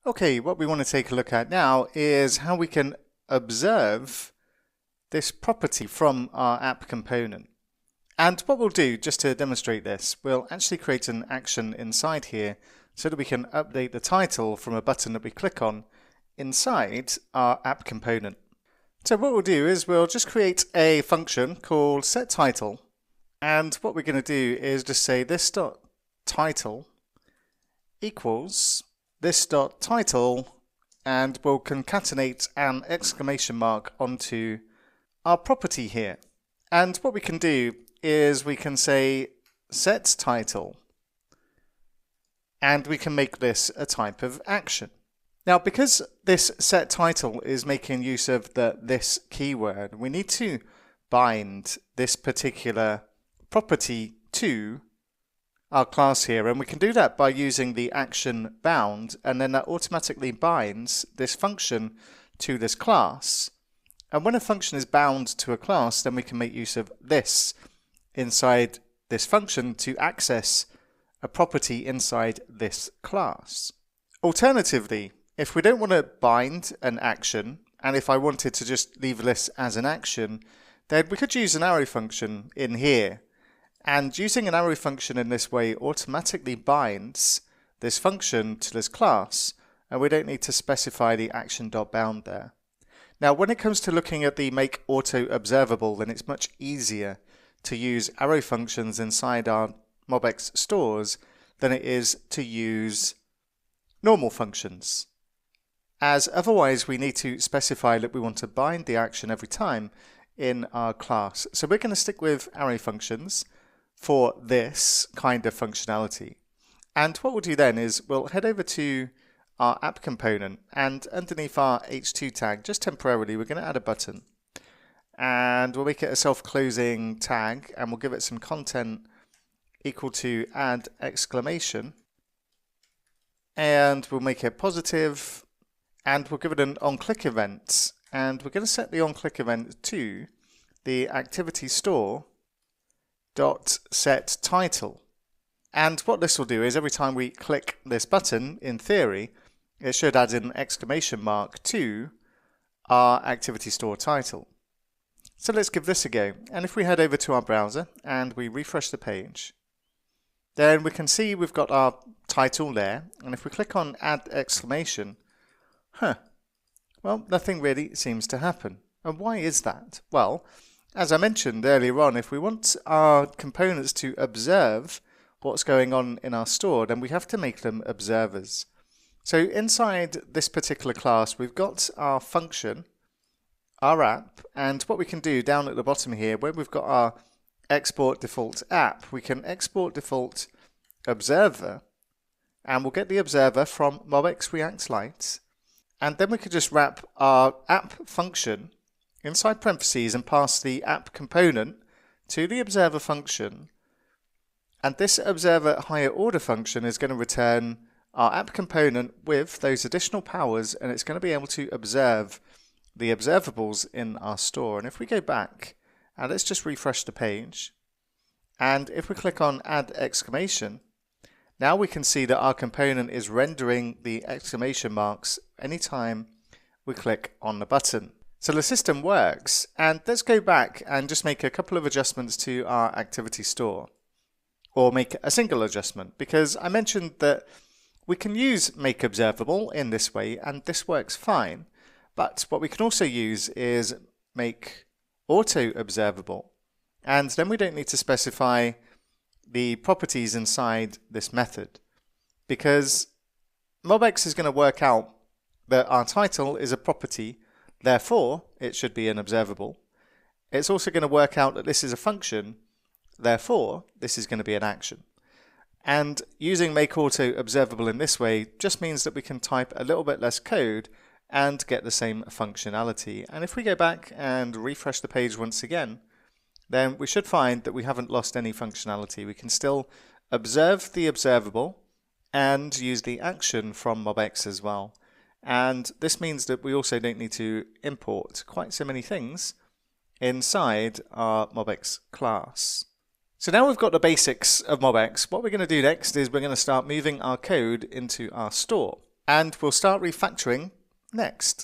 Okay, what we want to take a look at now is how we can observe this property from our app component. And what we'll do, just to demonstrate this, we'll actually create an action inside here so that we can update the title from a button that we click on inside our app component. So what we'll do is we'll just create a function called setTitle, and what we're going to do is just say this.title equals this.title, and we'll concatenate an exclamation mark onto our property here. And what we can do is we can say setTitle, and we can make this a type of action. Now, because this setTitle is making use of the this keyword, we need to bind this particular property to our class here, and we can do that by using the action bound, and then that automatically binds this function to this class. And when a function is bound to a class, then we can make use of this inside this function to access a property inside this class. Alternatively, if we don't want to bind an action, and if I wanted to just leave this as an action, then we could use an arrow function in here. And using an arrow function in this way automatically binds this function to this class, and we don't need to specify the action.bound there. Now, when it comes to looking at the make auto observable, then it's much easier to use arrow functions inside our MobX stores than it is to use normal functions, as otherwise we need to specify that we want to bind the action every time in our class. So we're going to stick with arrow functions for this kind of functionality. And what we'll do then is we'll head over to our app component, and underneath our h2 tag, just temporarily, we're going to add a button. And we'll make it a self-closing tag, and we'll give it some content equal to add exclamation. And we'll make it positive, and we'll give it an on-click event. And we're going to set the on-click event to the activity store dot set title. And what this will do is every time we click this button, in theory, it should add an exclamation mark to our activity store title. So let's give this a go. And if we head over to our browser and we refresh the page, then we can see we've got our title there. And if we click on add exclamation, well, nothing really seems to happen. And why is that? Well, as I mentioned earlier on, if we want our components to observe what's going on in our store, then we have to make them observers. So inside this particular class, we've got our function, our app, and what we can do down at the bottom here, where we've got our export default app, we can export default observer, and we'll get the observer from MobX React Lite, and then we could just wrap our app function inside parentheses and pass the app component to the observer function, and this observer higher order function is going to return our app component with those additional powers, and it's going to be able to observe the observables in our store. And if we go back and let's just refresh the page, and if we click on add exclamation, now we can see that our component is rendering the exclamation marks anytime we click on the button. So the system works, and let's go back and just make a couple of adjustments to our activity store, or make a single adjustment, because I mentioned that we can use make observable in this way, and this works fine. But what we can also use is make auto observable, and then we don't need to specify the properties inside this method, because MobX is going to work out that our title is a property, therefore it should be an observable. It's also going to work out that this is a function, therefore this is going to be an action. And using make auto observable in this way just means that we can type a little bit less code and get the same functionality. And if we go back and refresh the page once again, then we should find that we haven't lost any functionality. We can still observe the observable and use the action from MobX as well. And this means that we also don't need to import quite so many things inside our MobX class. So now we've got the basics of MobX, what we're going to do next is we're going to start moving our code into our store. and we'll start refactoring next.